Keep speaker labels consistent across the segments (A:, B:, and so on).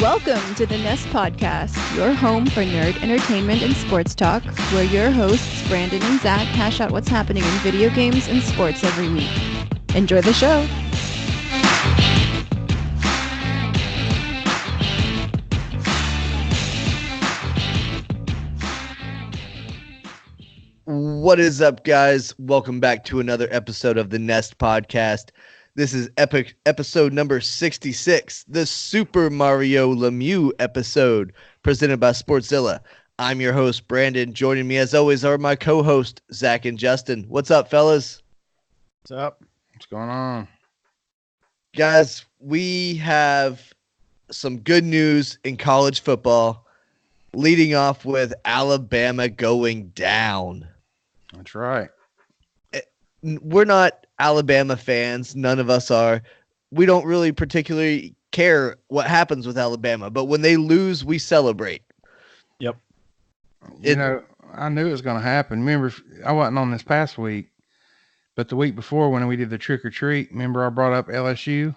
A: Welcome to the Nest Podcast, your home for nerd entertainment and sports talk, where your hosts, Brandon and Zach, hash out what's happening in video games and sports every week. Enjoy the show!
B: What is up, guys? Welcome back to another episode of the Nest Podcast. This is episode number 66, the Super Mario Lemieux episode, presented by Sportzilla. I'm your host, Brandon. Joining me, as always, are my co-host, Zach and Justin. What's up, fellas?
C: What's up? What's going on?
B: Guys, we have some good news in college football, leading off with Alabama going down.
C: That's right.
B: We're not Alabama fans. None of us are. We don't really particularly care what happens with Alabama, but when they lose, we celebrate.
C: Yep. I knew it was going to happen. Remember, I wasn't on this past week, but the week before when we did the trick or treat, remember I brought up LSU?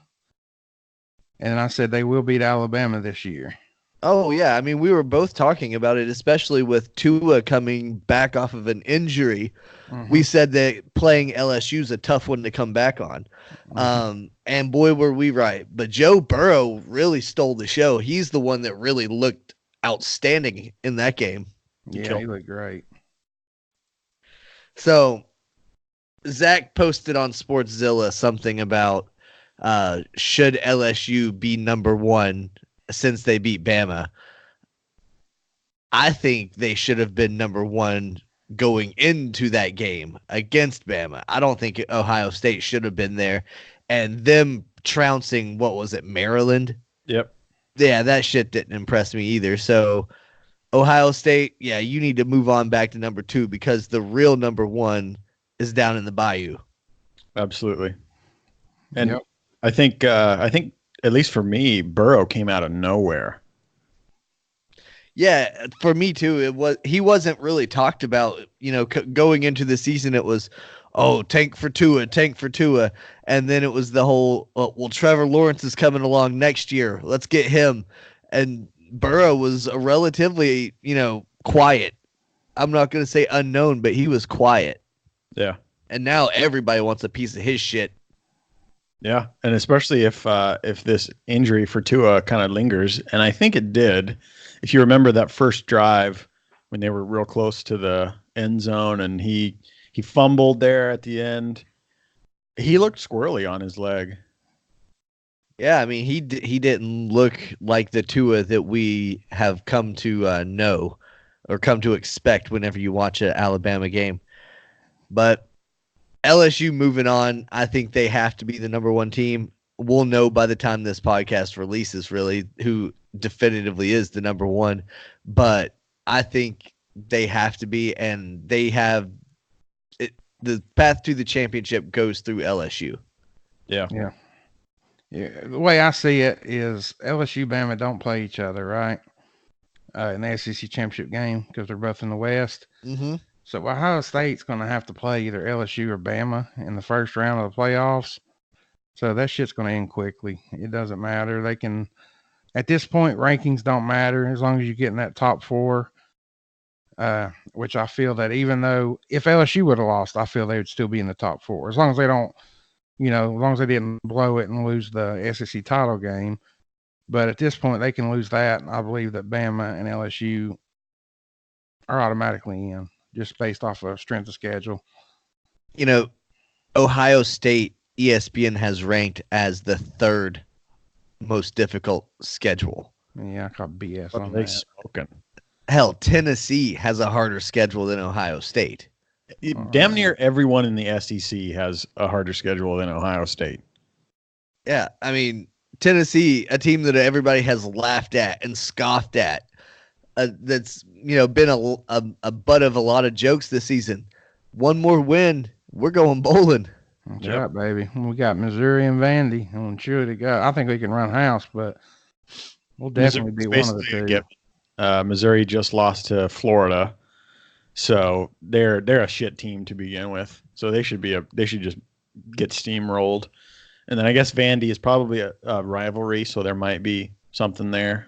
C: And I said they will beat Alabama this year.
B: Oh, yeah. I mean, we were both talking about it, especially with Tua coming back off of an injury. Mm-hmm. We said that playing LSU is a tough one to come back on. Mm-hmm. And boy, were we right. But Joe Burrow really stole the show. He's the one that really looked outstanding in that game.
C: Yeah, he looked great.
B: So Zach posted on Sportzilla something about should LSU be number one since they beat Bama. I think they should have been number one going into that game against Bama. I don't think Ohio State should have been there. And them trouncing, what was it, Maryland?
C: Yep.
B: Yeah, that shit didn't impress me either. So Ohio State, yeah, you need to move on back to number two because the real number one is down in the Bayou.
D: Absolutely. And yep. I think at least for me, Burrow came out of nowhere.
B: Yeah, for me too. He wasn't really talked about. Going into the season, it was, tank for Tua, and then it was the whole, Trevor Lawrence is coming along next year. Let's get him. And Burrow was a relatively, quiet. I'm not going to say unknown, but he was quiet.
D: Yeah.
B: And now everybody wants a piece of his shit.
D: Yeah, and especially if this injury for Tua kind of lingers, and I think it did. If you remember that first drive when they were real close to the end zone and he fumbled there at the end, he looked squirrely on his leg.
B: Yeah, I mean he didn't look like the Tua that we have come to know or come to expect whenever you watch an Alabama game, but. LSU moving on, I think they have to be the number one team. We'll know by the time this podcast releases really who definitively is the number one. But I think they have to be, and they have it. The path to the championship goes through LSU.
C: Yeah. The way I see it is LSU, Bama don't play each other, right? In the SEC championship game because they're both in the West.
B: Mm-hmm.
C: So Ohio State's going to have to play either LSU or Bama in the first round of the playoffs. So that shit's going to end quickly. It doesn't matter. They can, at this point, rankings don't matter as long as you get in that top four, which I feel that even though if LSU would have lost, I feel they would still be in the top four. As long as they don't, as long as they didn't blow it and lose the SEC title game. But at this point, they can lose that. And I believe that Bama and LSU are automatically in. Just based off of strength of schedule.
B: Ohio State, ESPN has ranked as the third most difficult schedule.
C: Yeah, I call BS on that.
D: Spoken.
B: Hell, Tennessee has a harder schedule than Ohio State.
D: Damn near everyone in the SEC has a harder schedule than Ohio State.
B: Yeah, I mean, Tennessee, a team that everybody has laughed at and scoffed at. That's been a butt of a lot of jokes this season. One more win, we're going bowling.
C: That's right, baby. We got Missouri and Vandy. I'm sure they got. I think we can run house, but we'll definitely be one of the two.
D: Missouri just lost to Florida, so they're a shit team to begin with. So they should just get steamrolled. And then I guess Vandy is probably a rivalry, so there might be something there.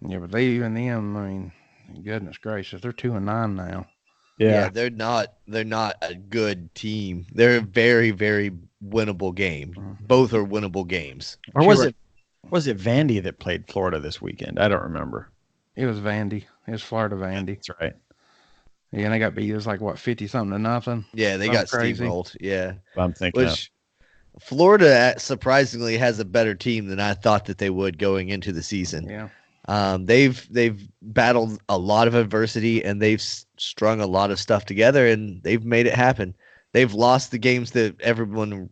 C: Yeah, but they even them, I mean, goodness gracious, they're 2-9 now.
B: Yeah,
D: Yeah.
B: they're not a good team. They're a very, very winnable game.
C: Mhm.
B: Both are winnable games.
D: Or
C: Sure.
D: was it Vandy that played Florida this weekend? I don't remember.
C: It was Vandy. It was Florida Vandy.
D: That's right.
C: Yeah, and they got beat. It was like what 50 something to nothing.
B: Yeah, they
C: Something
B: got
C: crazy.
B: steamrolled. Yeah.
D: I'm thinking of.
B: Which Florida surprisingly has a better team than I thought that they would going into the season.
C: Yeah.
B: They've battled a lot of adversity and they've strung a lot of stuff together and they've made it happen. They've lost the games that everyone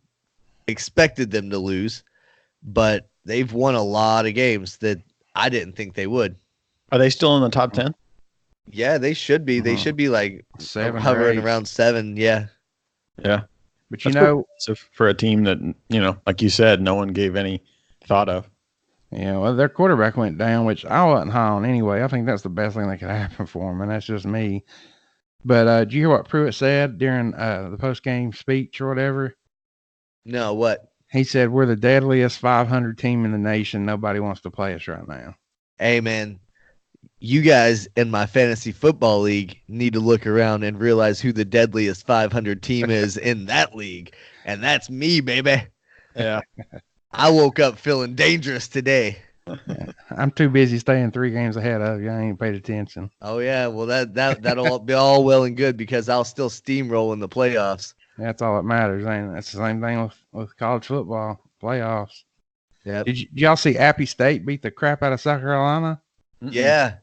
B: expected them to lose, but they've won a lot of games that I didn't think they would.
D: Are they still in the top 10?
B: Yeah, they should be. They should be like
C: 7 or
B: hovering
C: 8.
B: around 7. Yeah.
D: Yeah.
C: But you
D: That's
C: know,
D: impressive for a team that, like you said, no one gave any thought of.
C: yeah, well, their quarterback went down, which I wasn't high on anyway. I think that's the best thing that could happen for him, and that's just me. But did you hear what Pruitt said during the post game speech or whatever?
B: No, what?
C: He said, "We're the deadliest 500 team in the nation. Nobody wants to play us right now."
B: Hey, man, you guys in my fantasy football league need to look around and realize who the deadliest 500 team is in that league. And that's me, baby.
D: Yeah.
B: I woke up feeling dangerous today.
C: I'm too busy staying 3 games ahead of you. I ain't paid attention.
B: Oh yeah, well that'll be all well and good because I'll still steamroll in the playoffs.
C: That's all that matters, ain't it? That's the same thing with college football playoffs.
B: Yep.
C: Did y'all see Appy State beat the crap out of South Carolina?
B: Yeah.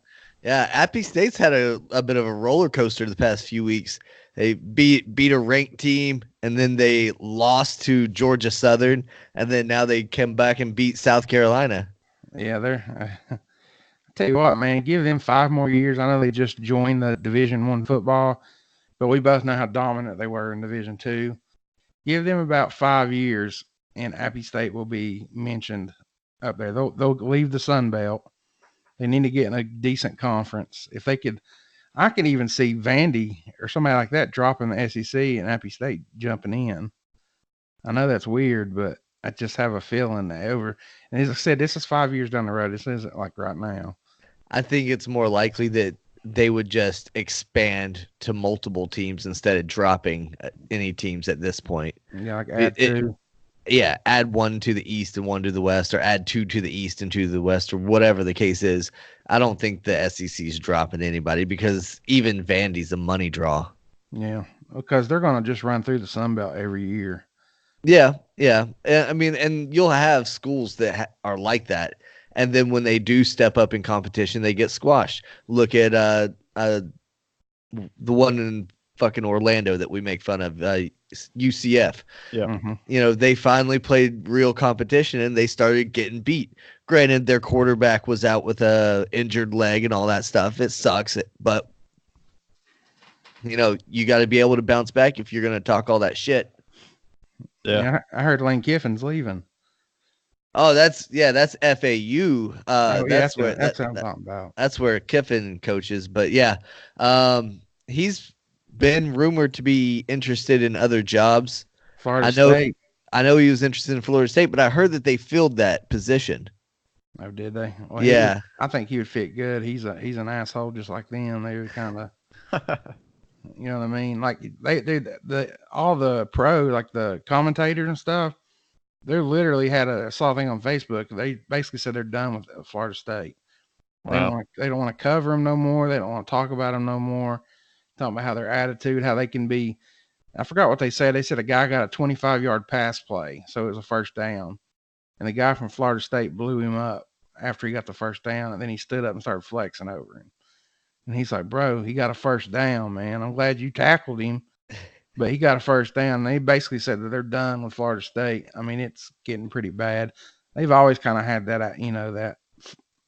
B: Yeah. Appy State's had a bit of a roller coaster the past few weeks. They beat a ranked team and then they lost to Georgia Southern and then now they come back and beat South Carolina.
C: Yeah, they're. I tell you what, man, give them 5 more years. I know they just joined the Division I football, but we both know how dominant they were in Division II. Give them about 5 years, and Appy State will be mentioned up there. They'll leave the Sun Belt. They need to get in a decent conference. If they could, I could even see Vandy or somebody like that dropping the SEC and Appy State jumping in. I know that's weird, but I just have a feeling that over. And as I said, this is 5 years down the road. This isn't like right now.
B: I think it's more likely that they would just expand to multiple teams instead of dropping any teams at this point.
C: Yeah, like add two.
B: Yeah, add one to the east and one to the west, or add 2 to the east and 2 to the west, or whatever the case is. I don't think the SEC's dropping anybody because even Vandy's a money draw.
C: Yeah, because they're going to just run through the Sun Belt every year.
B: Yeah, yeah. I mean, and you'll have schools that are like that, and then when they do step up in competition, they get squashed. Look at the one in fucking Orlando that we make fun of, UCF.
D: Yeah.
C: Mm-hmm.
B: You know, they finally played real competition and they started getting beat. Granted, their quarterback was out with a injured leg and all that stuff. It sucks, but you know, you got to be able to bounce back if you're going to talk all that shit.
D: Yeah.
C: I heard Lane Kiffin's leaving.
B: Oh, that's FAU.
C: That's what I'm talking about.
B: That's where Kiffin coaches. But yeah, he's been rumored to be interested in other jobs.
C: Florida State.
B: I know he was interested in Florida State, but I heard that they filled that position.
C: Oh, did they? Well,
B: Yeah.
C: I think he would fit good. He's an asshole just like them. They were kind of, you know what I mean? Like they all the pro, like the commentators and stuff, they literally had I saw a thing on Facebook. They basically said they're done with Florida State.
D: Wow.
C: They don't want to cover them no more. They don't want to talk about them no more. Talking about how their attitude, how they can be. I forgot what they said. They said a guy got a 25-yard pass play, so it was a first down. And the guy from Florida State blew him up after he got the first down, and then he stood up and started flexing over him. And he's like, bro, he got a first down, man. I'm glad you tackled him, but he got a first down. And they basically said that they're done with Florida State. I mean, it's getting pretty bad. They've always kind of had that, that,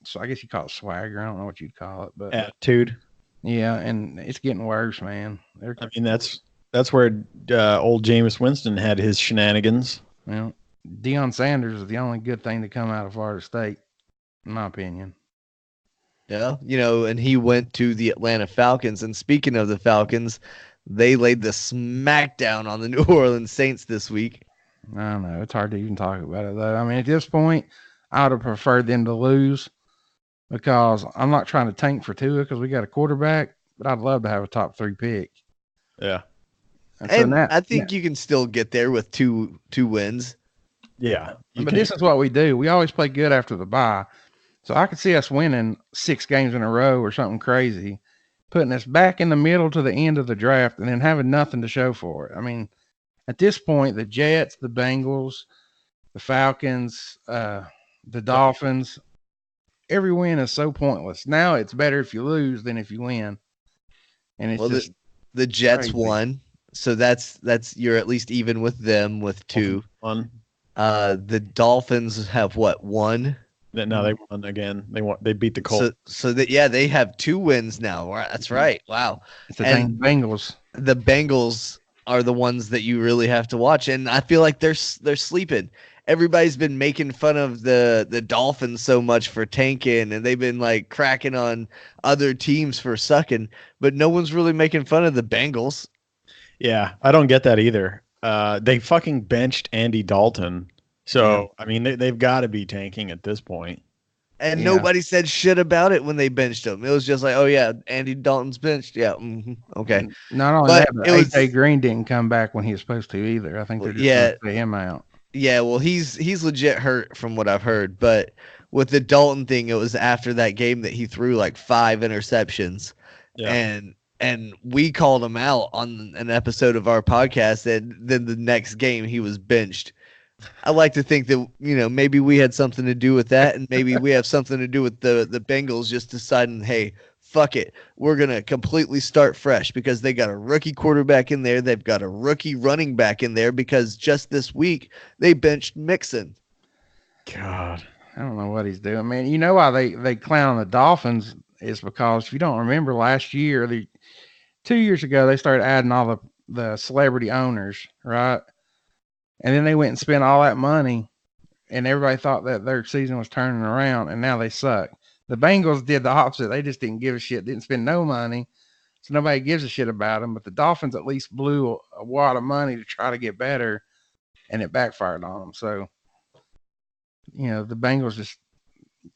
C: so I guess you call it swagger. I don't know what you'd call it, but
D: Attitude.
C: yeah, and it's getting worse, man.
D: I mean, that's where old Jameis Winston had his shenanigans.
C: Well, Deion Sanders is the only good thing to come out of Florida State, in my opinion.
B: Yeah, and he went to the Atlanta Falcons. And speaking of the Falcons, they laid the smackdown on the New Orleans Saints this week.
C: I don't know. It's hard to even talk about it, though. I mean, at this point, I would have preferred them to lose. because I'm not trying to tank for Tua because we got a quarterback, but I'd love to have a top 3 pick.
D: Yeah.
C: And so
B: And
C: now,
B: I think you can still get there with two wins.
D: Yeah.
C: but this is what we do. We always play good after the bye. So I could see us winning 6 games in a row or something crazy, putting us back in the middle to the end of the draft and then having nothing to show for it. I mean, at this point, the Jets, the Bengals, the Falcons, the Dolphins, every win is so pointless. Now it's better if you lose than if you win. And it's
B: Well,
C: just
B: the Jets
C: crazy.
B: won, so that's you're at least even with them with 2.
D: One.
B: The Dolphins have what, 1?
D: No, they won again. They beat the Colts.
B: So that they have 2 wins now. That's right. Wow.
C: It's the
B: And
C: dang Bengals.
B: the Bengals are the ones that you really have to watch, and I feel like they're sleeping. Everybody's been making fun of the Dolphins so much for tanking, and they've been like cracking on other teams for sucking, but no one's really making fun of the Bengals.
D: Yeah, I don't get that either. They fucking benched Andy Dalton. So, I mean, they've got to be tanking at this point.
B: And nobody said shit about it when they benched him. It was just like, oh yeah, Andy Dalton's benched. Yeah, okay.
C: Not only
B: But
C: that, but
B: it was-
C: AJ Green didn't come back when he was supposed to either. I think they're just going to pay him out.
B: Yeah, well, he's legit hurt from what I've heard. But with the Dalton thing, it was after that game that he threw like 5 interceptions, and we called him out on an episode of our podcast. And then the next game he was benched. I like to think that maybe we had something to do with that, and maybe we have something to do with the Bengals just deciding, hey, fuck it, we're gonna completely start fresh because they got a rookie quarterback in there, they've got a rookie running back in there because just this week they benched Mixon.
D: God,
C: I don't know what he's doing, man. You know why they clown the Dolphins is because if you don't remember last year, 2 years ago they started adding all the celebrity owners, right? And then they went and spent all that money, and everybody thought that their season was turning around, and now they suck. The Bengals did the opposite. They just didn't give a shit, didn't spend no money, so nobody gives a shit about them. But the Dolphins at least blew a wad of money to try to get better, and it backfired on them. So, the Bengals just,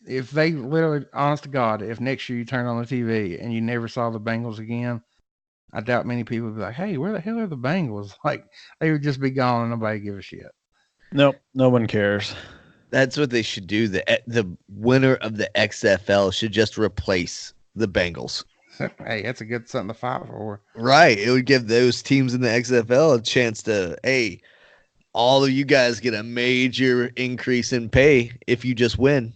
C: if they literally, honest to God, if next year you turn on the TV and you never saw the Bengals again, I doubt many people would be like, hey, where the hell are the Bengals? Like, they would just be gone and nobody give a shit.
D: Nope, no one cares.
B: That's what they should do. The winner of the XFL should just replace the Bengals.
C: Hey, that's a good something to fight for.
B: Right. It would give those teams in the XFL a chance to, hey, all of you guys get a major increase in pay if you just win.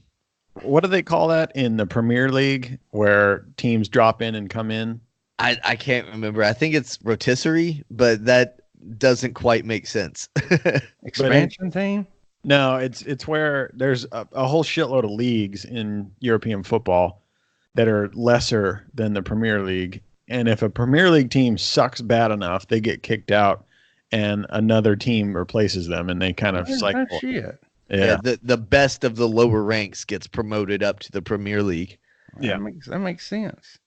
D: What do they call that in the Premier League where teams drop in and come in?
B: I can't remember. I think it's rotisserie, but that doesn't quite make sense.
C: Expansion team?
D: No, it's where there's a whole shitload of leagues in European football that are lesser than the Premier League. And if a Premier League team sucks bad enough, they get kicked out and another team replaces them, and they kind of cycle.
C: That shit.
B: Yeah, the best of the lower ranks gets promoted up to the Premier League.
D: Yeah,
C: that makes sense.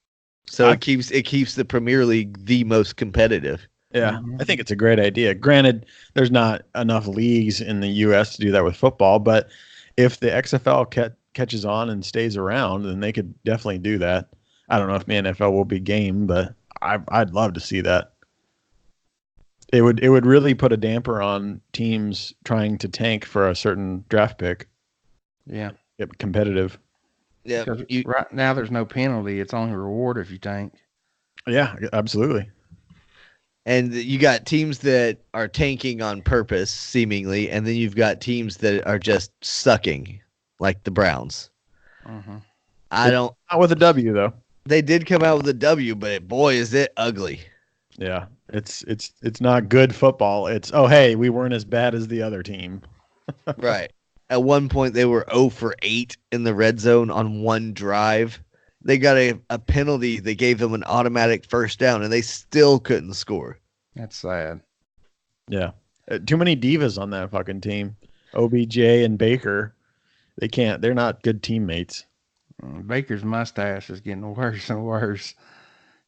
B: So it keeps the Premier League the most competitive.
D: Yeah, I think it's a great idea. Granted, there's not enough leagues in the U.S. to do that with football, but if the XFL catches on and stays around, then they could definitely do that. I don't know if the NFL will be game, but I'd love to see that. It would really put a damper on teams trying to tank for a certain draft pick.
C: Yeah,
D: get competitive.
B: Yeah,
C: right now there's no penalty; it's only reward if you tank.
D: Yeah, absolutely.
B: And you got teams that are tanking on purpose, seemingly, and then you've got teams that are just sucking, like the Browns.
D: Not with a W though.
B: They did come out with a W, but boy, is it ugly.
D: Yeah, it's not good football. It's, oh hey, we weren't as bad as the other team.
B: Right. At one point, they were 0 for 8 in the red zone on one drive. They got a penalty. They gave them an automatic first down, and they still couldn't score.
C: That's sad.
D: Yeah. Too many divas on that fucking team. OBJ and Baker. They're not good teammates.
C: Baker's mustache is getting worse and worse.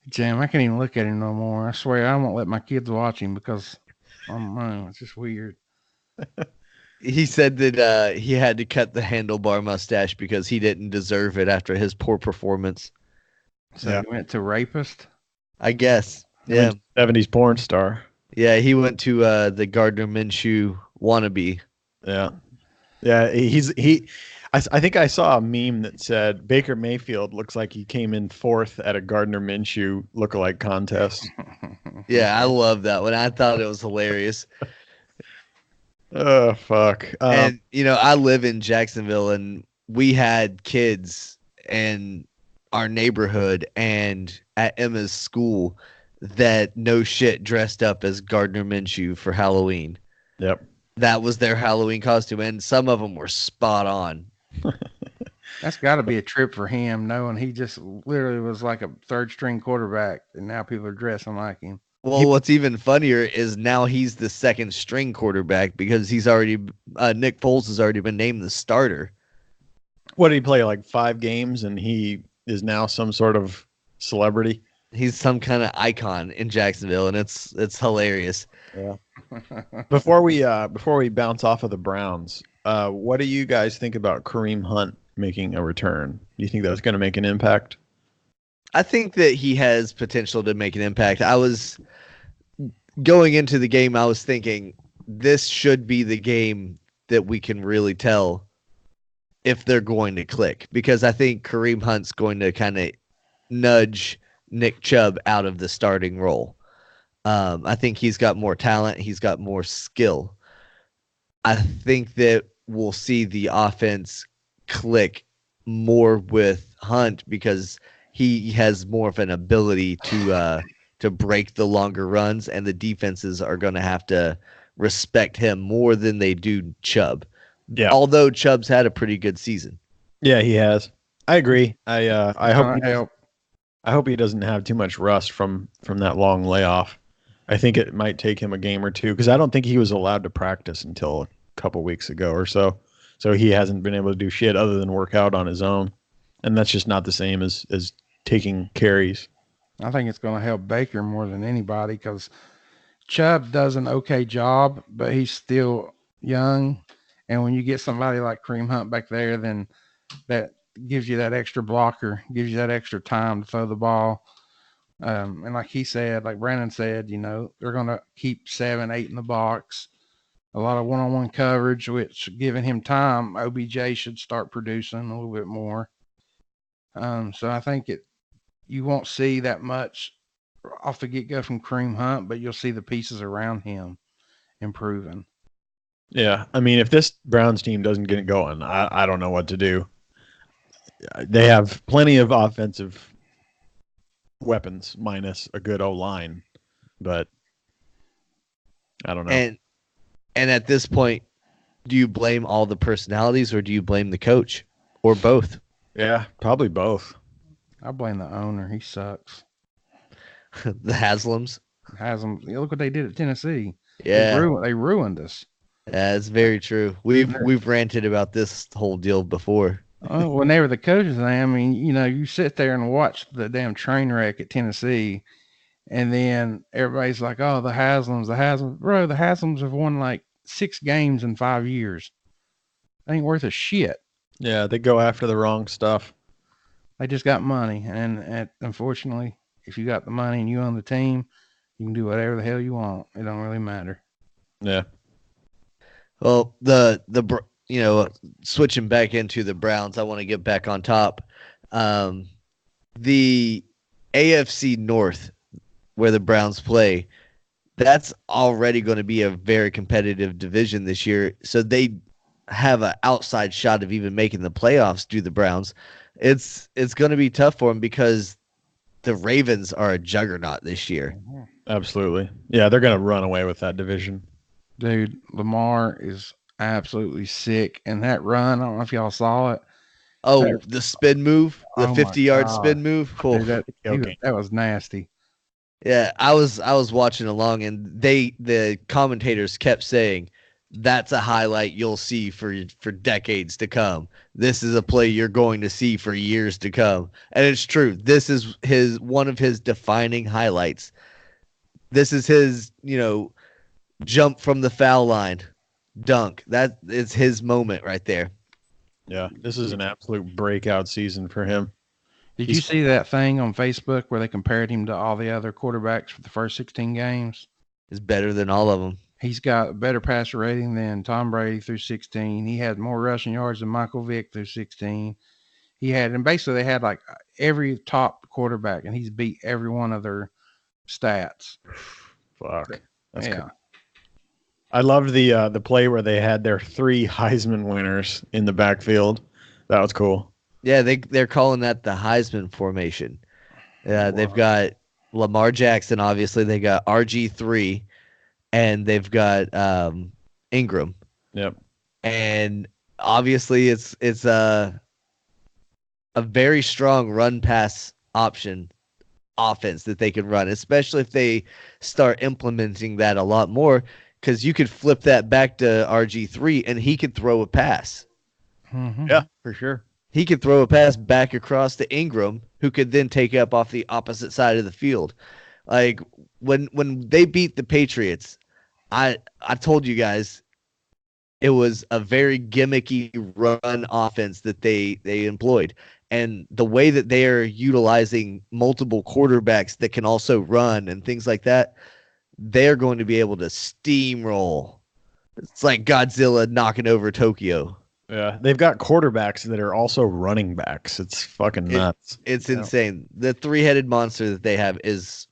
C: Jim, I can't even look at him no more. I swear I won't let my kids watch him because, I don't know, it's just weird.
B: He said that he had to cut the handlebar mustache because he didn't deserve it after his poor performance.
C: So
D: Yeah.
C: he went to rapist.
B: I guess.
D: He
B: Yeah.
D: went to 70s porn star.
B: Yeah, he went to the Gardner Minshew wannabe.
D: Yeah. Yeah, I think I saw a meme that said Baker Mayfield looks like he came in fourth at a Gardner Minshew lookalike contest.
B: Yeah, I love that one. I thought it was hilarious.
D: Oh fuck.
B: And I live in Jacksonville, and we had kids in our neighborhood and at Emma's school that no shit dressed up as Gardner Minshew for Halloween.
D: Yep.
B: That was their Halloween costume, and some of them were spot on.
C: That's got to be a trip for him, knowing he just literally was like a third string quarterback, and now people are dressing like him.
B: Well, what's even funnier is now he's the second string quarterback because he's already Nick Foles has already been named the starter.
D: What did he play, like 5 games, and he is now some sort of celebrity?
B: He's some kind of icon in Jacksonville, and it's hilarious.
D: Yeah. Before we bounce off of the Browns, what do you guys think about Kareem Hunt making a return? Do you think that's going to make an impact?
B: I think that he has potential to make an impact. I was going into the game, I was thinking this should be the game that we can really tell if they're going to click, because I think Kareem Hunt's going to kind of nudge Nick Chubb out of the starting role. I think he's got more talent. He's got more skill. I think that we'll see the offense click more with Hunt because he has more of an ability to break the longer runs, and the defenses are going to have to respect him more than they do Chubb.
D: Yeah.
B: Although Chubb's had a pretty good season.
D: Yeah, he has. I agree. I
C: Help.
D: hope he doesn't have too much rust from that long layoff. I think it might take him a game or two because I don't think he was allowed to practice until a couple weeks ago or so. So he hasn't been able to do shit other than work out on his own, and that's just not the same as taking carries.
C: I think it's going to help Baker more than anybody because Chubb does an okay job, but he's still young. And when you get somebody like Kareem Hunt back there, then that gives you that extra blocker, gives you that extra time to throw the ball. And like he said, like Brandon said, they're going to keep 7, 8 in the box. A lot of one-on-one coverage, which giving him time, OBJ should start producing a little bit more. So I think you won't see that much off the get-go from Kareem Hunt, but you'll see the pieces around him improving.
D: Yeah, I mean, if this Browns team doesn't get it going, I don't know what to do. They have plenty of offensive weapons minus a good O-line, but I don't know.
B: And at this point, do you blame all the personalities or do you blame the coach or both?
D: Yeah, probably both.
C: I blame the owner. He sucks.
B: The Haslams.
C: Look what they did at Tennessee.
B: Yeah,
C: They ruined us.
B: that's very true. We've ranted about this whole deal before.
C: Oh, when they were the coaches, I mean, you sit there and watch the damn train wreck at Tennessee, and then everybody's like, "Oh, the Haslams, bro." The Haslams have won like 6 games in 5 years. They ain't worth a shit.
D: Yeah, they go after the wrong stuff.
C: They just got money, and unfortunately, if you got the money and you own the team, you can do whatever the hell you want. It don't really matter.
D: Yeah.
B: Well, switching back into the Browns, I want to get back on top. The AFC North, where the Browns play, that's already going to be a very competitive division this year. So they have an outside shot of even making the playoffs, do the Browns. It's going to be tough for them because the Ravens are a juggernaut this year.
D: Absolutely. Yeah, they're going to run away with that division.
C: Dude, Lamar is absolutely sick. And that run, I don't know if y'all saw it.
B: Oh, the spin move, the 50-yard spin move. Cool.
C: Dude, that was nasty.
B: Yeah, I was watching along, and the commentators kept saying, "That's a highlight you'll see for decades to come. This is a play you're going to see for years to come." And it's true. This is one of his defining highlights. This is his, jump from the foul line dunk. That is his moment right there.
D: Yeah, this is an absolute breakout season for him.
C: Did you see that thing on Facebook where they compared him to all the other quarterbacks for the first 16 games?
B: Is better than all of them.
C: He's got a better passer rating than Tom Brady through 16. He had more rushing yards than Michael Vick through 16. And basically they had like every top quarterback, and he's beat every one of their stats.
D: Fuck. That's
C: yeah.
D: cool. I loved the play where they had their 3 Heisman winners in the backfield. That was cool.
B: Yeah, they're calling that the Heisman formation. They've got Lamar Jackson, obviously. They got RG3, and they've got Ingram.
D: Yep.
B: And obviously, it's a very strong run pass option offense that they can run, especially if they start implementing that a lot more. Because you could flip that back to RG3, and he could throw a pass.
C: Mm-hmm.
D: Yeah, for sure.
B: He could throw a pass back across to Ingram, who could then take up off the opposite side of the field. Like when they beat the Patriots, I told you guys it was a very gimmicky run offense that they employed. And the way that they are utilizing multiple quarterbacks that can also run and things like that, they're going to be able to steamroll. It's like Godzilla knocking over Tokyo.
D: Yeah, they've got quarterbacks that are also running backs. It's fucking nuts.
B: It's insane. The 3-headed monster that they have is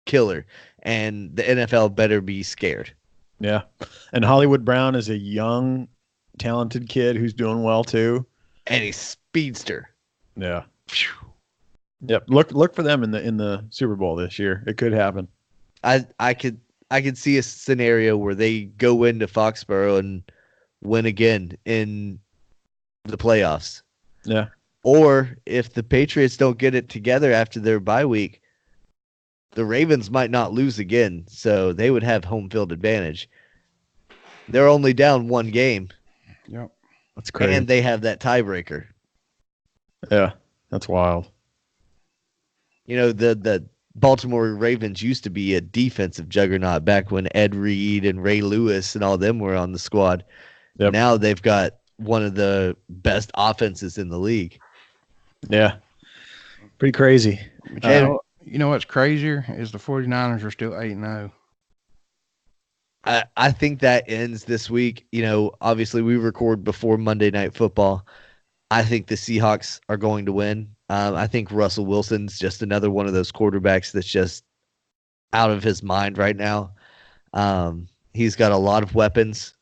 B: killer, and the NFL better be scared.
D: Yeah, and Hollywood Brown is a young, talented kid who's doing well too.
B: And he's speedster.
D: Yeah. Yep. Look for them in the Super Bowl this year. It could happen.
B: I could see a scenario where they go into Foxborough and win again in the playoffs.
D: Yeah.
B: Or if the Patriots don't get it together after their bye week, the Ravens might not lose again, so they would have home field advantage. They're only down 1 game.
C: Yep.
D: That's crazy.
B: And they have that tiebreaker.
D: Yeah, that's wild.
B: You know, the Baltimore Ravens used to be a defensive juggernaut back when Ed Reed and Ray Lewis and all them were on the squad. Yep. Now they've got one of the best offenses in the league.
D: Yeah. Pretty crazy.
C: You know what's crazier is the 49ers are still 8-0.
B: I think that ends this week. You know, obviously we record before Monday Night Football. I think the Seahawks are going to win. I think Russell Wilson's just another one of those quarterbacks that's just out of his mind right now. He's got a lot of weapons.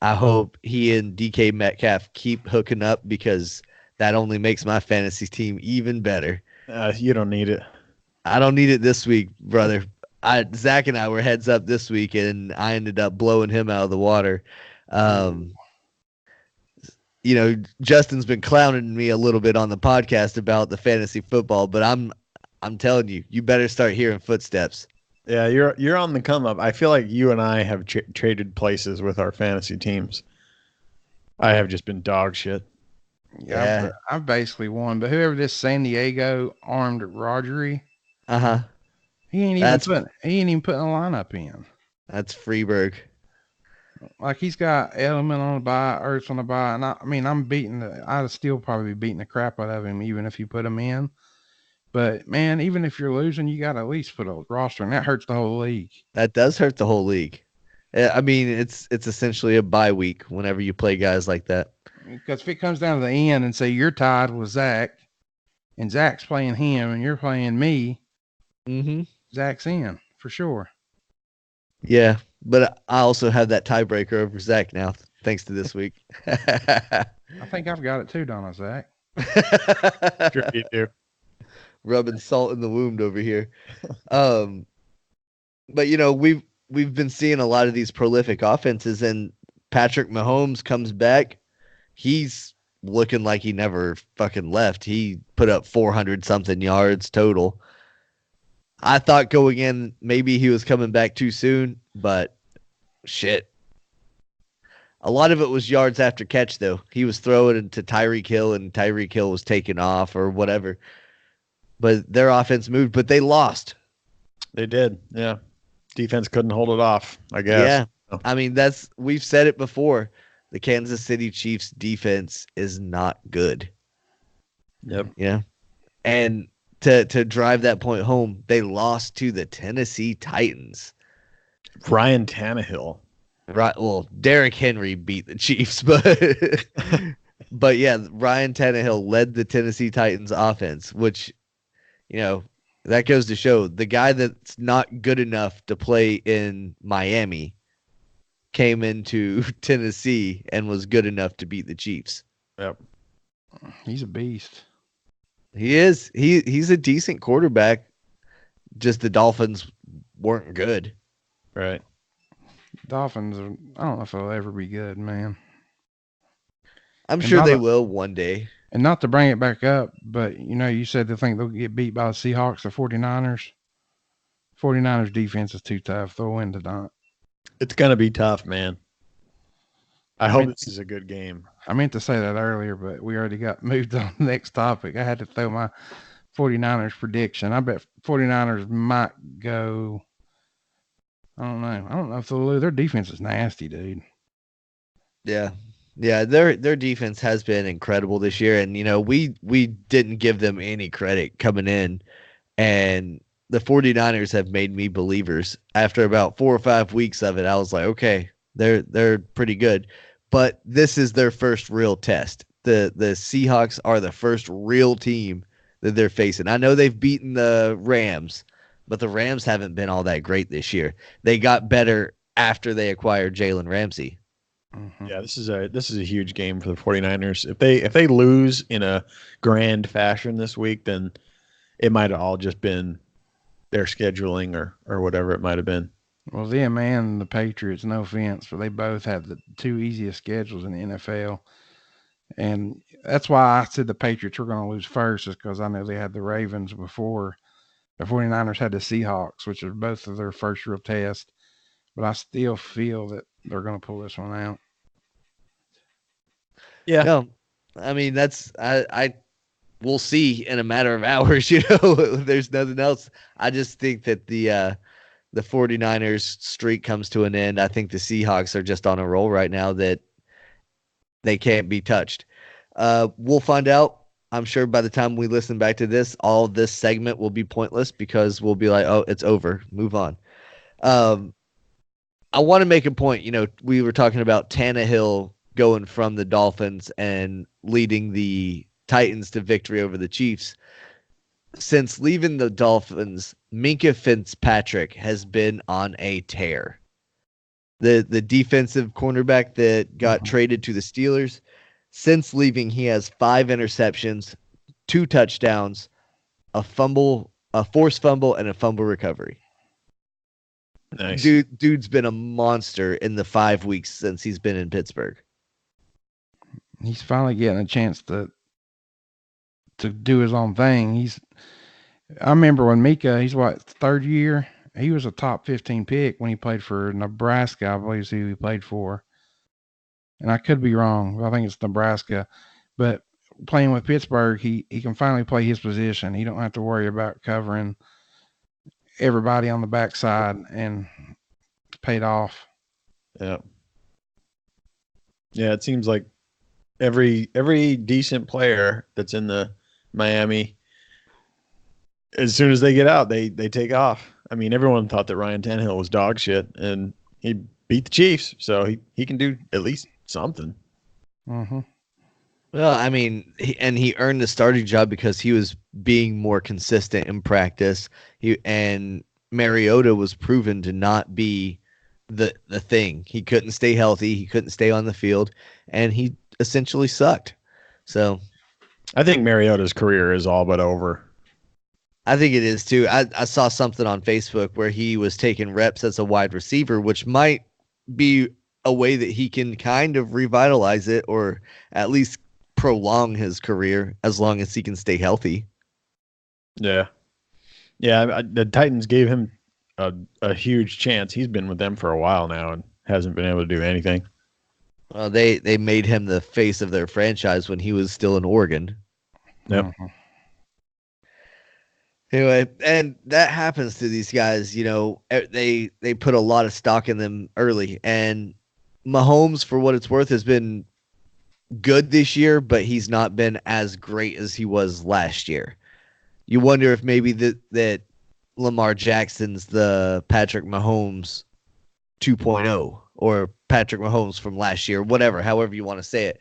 B: I hope he and DK Metcalf keep hooking up because that only makes my fantasy team even better.
D: You don't need it.
B: I don't need it this week, brother. Zach and I were heads up this week, and I ended up blowing him out of the water. You know, Justin's been clowning me a little bit on the podcast about the fantasy football, but I'm telling you, you better start hearing footsteps.
D: Yeah, you're on the come up. I feel like you and I have traded places with our fantasy teams. I have just been dog shit.
C: Yeah, I've basically won. But whoever this San Diego armed Rodgery, he ain't even putting a lineup in.
B: That's Freeberg.
C: Like he's got Edelman on the bye, Ertz on the bye, and I'd still probably be beating the crap out of him even if you put him in. But man, even if you're losing, you got to at least put a roster, and that hurts the whole league.
B: That does hurt the whole league. I mean, it's essentially a bye week whenever you play guys like that.
C: Because if it comes down to the end and say you're tied with Zach, and Zach's playing him, and you're playing me, Zach's in for sure.
B: Yeah, but I also have that tiebreaker over Zach now, thanks to this week.
C: I think I've got it too, don't I, Zach?
D: Sure you do.
B: Rubbing salt in the wound over here. But you know, we've been seeing a lot of these prolific offenses, and Patrick Mahomes comes back. He's looking like he never fucking left. He put up 400 something yards total. I thought going in, maybe he was coming back too soon, but shit. A lot of it was yards after catch, though. He was throwing into Tyreek Hill, and Tyreek Hill was taking off or whatever. But their offense moved, but they lost.
D: They did, yeah. Defense couldn't hold it off, I guess.
B: Yeah, I mean, we've said it before. The Kansas City Chiefs defense is not good.
D: Yep.
B: Yeah. And to drive that point home, they lost to the Tennessee Titans.
D: Ryan Tannehill.
B: Right. Well, Derrick Henry beat the Chiefs, but but yeah, Ryan Tannehill led the Tennessee Titans offense, which, that goes to show the guy that's not good enough to play in Miami came into Tennessee and was good enough to beat the Chiefs.
D: Yep.
C: He's a beast.
B: He is. He's a decent quarterback. Just the Dolphins weren't good.
D: Right.
C: Dolphins are, I don't know if they'll ever be good, man.
B: I'm
C: And
B: sure
C: not
B: they
C: a-
B: will one day.
C: And not to bring it back up, but you said they think they'll get beat by the Seahawks, the 49ers. 49ers defense is too tough. They'll win tonight.
D: It's gonna be tough, man. I
C: I
D: hope
C: mean-
D: this is a good game.
C: I meant to say that earlier, but we already got moved on to the next topic. I had to throw my 49ers prediction. I bet 49ers might go. I don't know. I don't know if they'll lose. Their defense is nasty, dude.
B: Yeah. Yeah, their defense has been incredible this year, and we didn't give them any credit coming in, and the 49ers have made me believers. After about 4 or 5 weeks of it, I was like, okay, they're pretty good. But this is their first real test. The Seahawks are the first real team that they're facing. I know they've beaten the Rams, but the Rams haven't been all that great this year. They got better after they acquired Jalen Ramsey.
C: Mm-hmm.
D: Yeah, this is a huge game for the 49ers. If they lose in a grand fashion this week, then it might have all just been their scheduling or whatever it might have been.
C: Well, them and the Patriots, no offense, but they both have the two easiest schedules in the NFL. And that's why I said the Patriots were going to lose first, is because I know they had the Ravens before. The 49ers had the Seahawks, which are both of their first real test. But I still feel that they're going to pull this one out.
D: Yeah.
B: No, I mean I we'll see in a matter of hours. There's nothing else. I just think that the 49ers streak comes to an end. I think the Seahawks are just on a roll right now that they can't be touched. We'll find out. I'm sure by the time we listen back to this, all of this segment will be pointless because we'll be like, oh, it's over. Move on. I want to make a point. We were talking about Tannehill going from the Dolphins and leading the Titans to victory over the Chiefs. Since leaving the Dolphins, Minkah Fitzpatrick has been on a tear. The defensive cornerback that got traded to the Steelers, since leaving, he has 5 interceptions, 2 touchdowns, a fumble, a forced fumble, and a fumble recovery.
D: Nice.
B: Dude's been a monster in the 5 weeks since he's been in Pittsburgh.
C: He's finally getting a chance to do his own thing. I remember when Mika, he's third year? He was a top 15 pick when he played for Nebraska, I believe is who he played for. And I could be wrong, but I think it's Nebraska. But playing with Pittsburgh, he can finally play his position. He don't have to worry about covering everybody on the backside, and it's paid off.
D: Yeah. Yeah, it seems like every decent player that's in the Miami, as soon as they get out, they take off. I mean, everyone thought that Ryan Tannehill was dog shit, and he beat the Chiefs, so he can do at least something.
C: Mm-hmm.
B: Well, I mean, he earned the starting job because he was being more consistent in practice. And Mariota was proven to not be the thing. He couldn't stay healthy. He couldn't stay on the field, and he essentially sucked. So
D: I think Mariota's career is all but over.
B: I think it is too. I saw something on Facebook where he was taking reps as a wide receiver, which might be a way that he can kind of revitalize it or at least prolong his career as long as he can stay healthy.
D: Yeah. Yeah, the Titans gave him a huge chance. He's been with them for a while now and hasn't been able to do anything.
B: Well, they made him the face of their franchise when he was still in Oregon.
D: Yep.
C: Mm-hmm.
B: Anyway, and that happens to these guys. They put a lot of stock in them early, and Mahomes, for what it's worth, has been good this year, but he's not been as great as he was last year. You wonder if maybe that Lamar Jackson's the Patrick Mahomes 2.0 or Patrick Mahomes from last year, whatever, however you want to say it,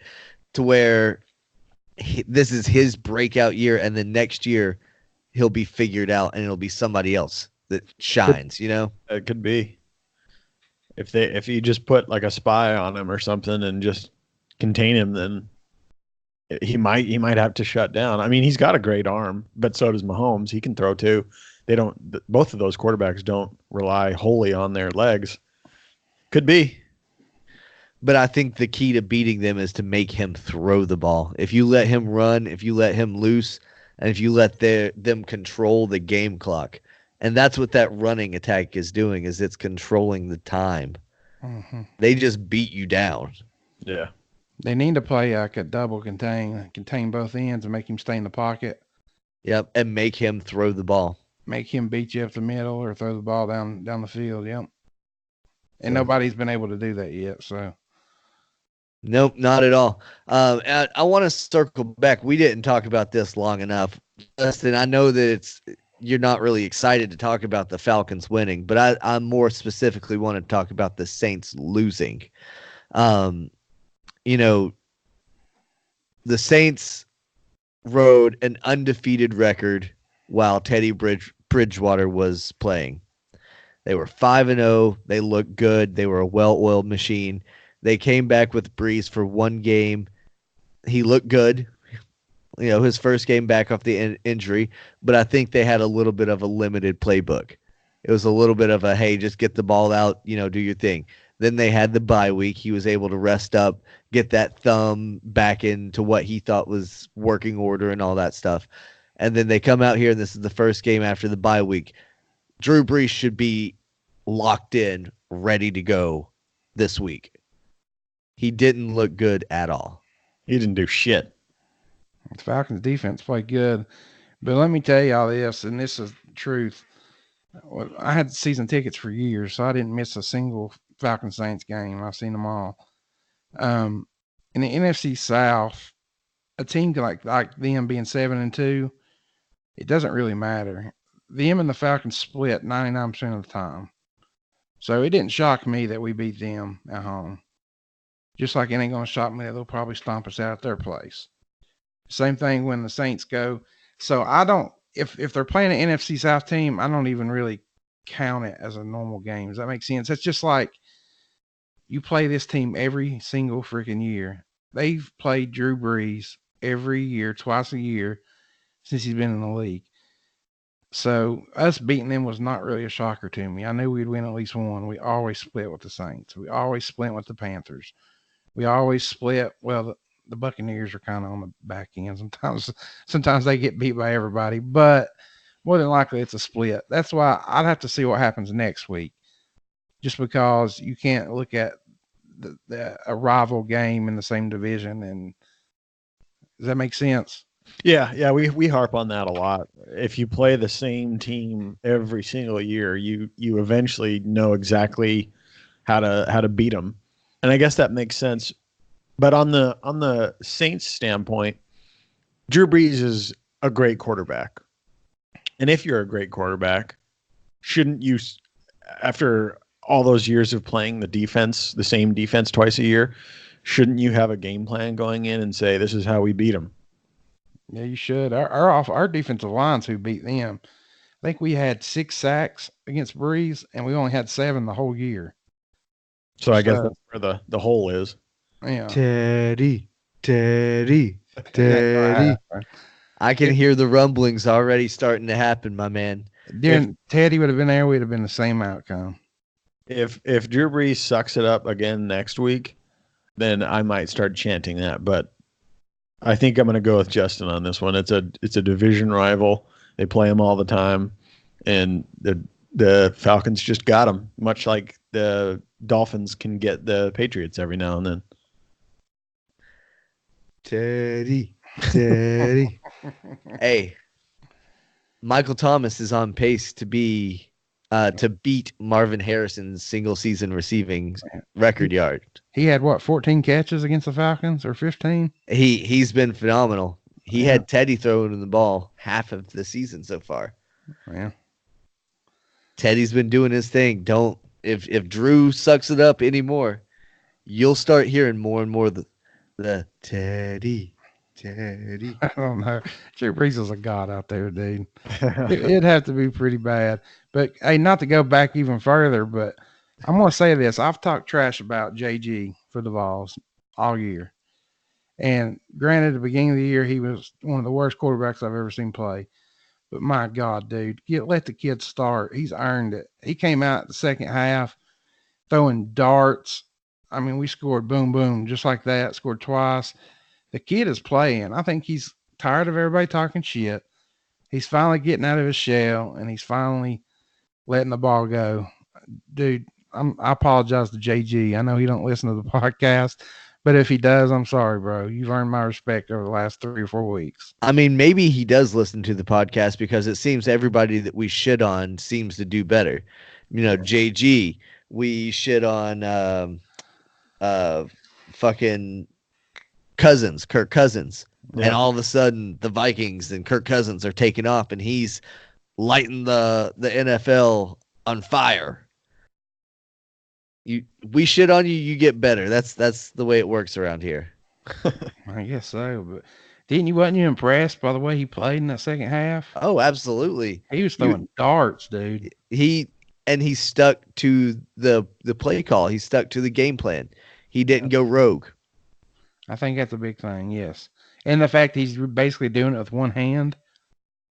B: to where this is his breakout year, and then next year he'll be figured out, and it'll be somebody else that shines.
D: It could be. If you just put like a spy on him or something and just contain him, then he might have to shut down. I mean, he's got a great arm, but so does Mahomes. He can throw too. Both of those quarterbacks don't rely wholly on their legs. Could be.
B: But I think the key to beating them is to make him throw the ball. If you let him run, if you let him loose, and if you let them control the game clock, and that's what that running attack is doing, is it's controlling the time.
C: Mm-hmm.
B: They just beat you down.
D: Yeah.
C: They need to play like a double contain both ends and make him stay in the pocket.
B: Yep, and make him throw the ball.
C: Make him beat you up the middle or throw the ball down the field. Yep. And nobody's been able to do that yet. So.
B: Nope, not at all. I want to circle back. We didn't talk about this long enough. Justin, I know that you're not really excited to talk about the Falcons winning, but I more specifically want to talk about the Saints losing. The Saints rode an undefeated record while Teddy Bridgewater was playing. They were 5-0. They looked good. They were a well-oiled machine. They came back with Breeze for one game. He looked good, his first game back off the injury, but I think they had a little bit of a limited playbook. It was a little bit of a, hey, just get the ball out, do your thing. Then they had the bye week. He was able to rest up, get that thumb back into what he thought was working order and all that stuff. And then they come out here, and this is the first game after the bye week. Drew Brees should be locked in, ready to go this week. He didn't look good at all.
D: He didn't do shit.
C: The Falcons defense played good. But let me tell y'all this, and this is the truth. I had season tickets for years, so I didn't miss a single Falcons Saints game. I've seen them all. In the NFC South, a team like them being 7-2, it doesn't really matter. Them and the Falcons split 99% of the time. So it didn't shock me that we beat them at home. Just like it ain't going to shock me that they'll probably stomp us out at their place. Same thing when the Saints go. So I don't, if they're playing an NFC South team, I don't even really count it as a normal game. Does that make sense? It's just like you play this team every single freaking year. They've played Drew Brees every year, twice a year since he's been in the league. So us beating them was not really a shocker to me. I knew we'd win at least one. We always split with the Saints. We always split with the Panthers. We always split. Well, the Buccaneers are kind of on the back end. Sometimes they get beat by everybody, but more than likely it's a split. That's why I'd have to see what happens next week, just because you can't look at a rival game in the same division. And does that make sense?
D: Yeah, we harp on that a lot. If you play the same team every single year, you eventually know exactly how to beat them. And I guess that makes sense. But on the Saints standpoint, Drew Brees is a great quarterback. And if you're a great quarterback, shouldn't you, after all those years of playing the same defense twice a year, shouldn't you have a game plan going in and say, this is how we beat them?
C: Yeah, you should. Our defensive line's who beat them. I think we had 6 sacks against Brees, and we only had 7 the whole year.
D: So I guess that's where the hole is.
C: Yeah.
B: Teddy. I can
C: Yeah.
B: hear the rumblings already starting to happen, my man.
C: If Teddy would have been there, we'd have been the same outcome.
D: If Drew Brees sucks it up again next week, then I might start chanting that. But I think I'm going to go with Justin on this one. It's a division rival. They play them all the time, and the Falcons just got them, much like the Dolphins can get the Patriots every now and then.
B: Teddy. Hey, Michael Thomas is on pace to beat Marvin Harrison's single season receiving record yard.
C: He had what, 14 catches against the Falcons or 15?
B: He's been phenomenal. He
C: Yeah.
B: had Teddy throwing him the ball half of the season so far.
C: Yeah.
B: Teddy's been doing his thing. If Drew sucks it up anymore, you'll start hearing more and more the Teddy.
C: I don't know. Drew Brees is a god out there, dude. It'd have to be pretty bad. But hey, not to go back even further, but I'm going to say this. I've talked trash about JG for the Vols all year. And granted, at the beginning of the year, he was one of the worst quarterbacks I've ever seen play. But my God, dude, let the kid start. He's earned it. He came out the second half throwing darts. I mean, we scored boom, boom, just like that, scored twice. The kid is playing. I think he's tired of everybody talking shit. He's finally getting out of his shell, and he's finally letting the ball go. Dude, I apologize to JG. I know he don't listen to the podcast, but if he does, I'm sorry, bro. You've earned my respect over the last 3 or 4 weeks.
B: I mean, maybe he does listen to the podcast because it seems everybody that we shit on seems to do better. You know, JG, we shit on fucking Kirk Cousins.
D: Yeah.
B: And all of a sudden the Vikings and Kirk Cousins are taking off and he's lighting the NFL on fire. We shit on you, you get better. That's the way it works around here.
C: I guess so, but wasn't you impressed by the way he played in that second half?
B: Oh, absolutely.
C: He was throwing darts, dude.
B: He stuck to the play call. He stuck to the game plan. He didn't go rogue.
C: I think that's a big thing, yes. And the fact he's basically doing it with one hand.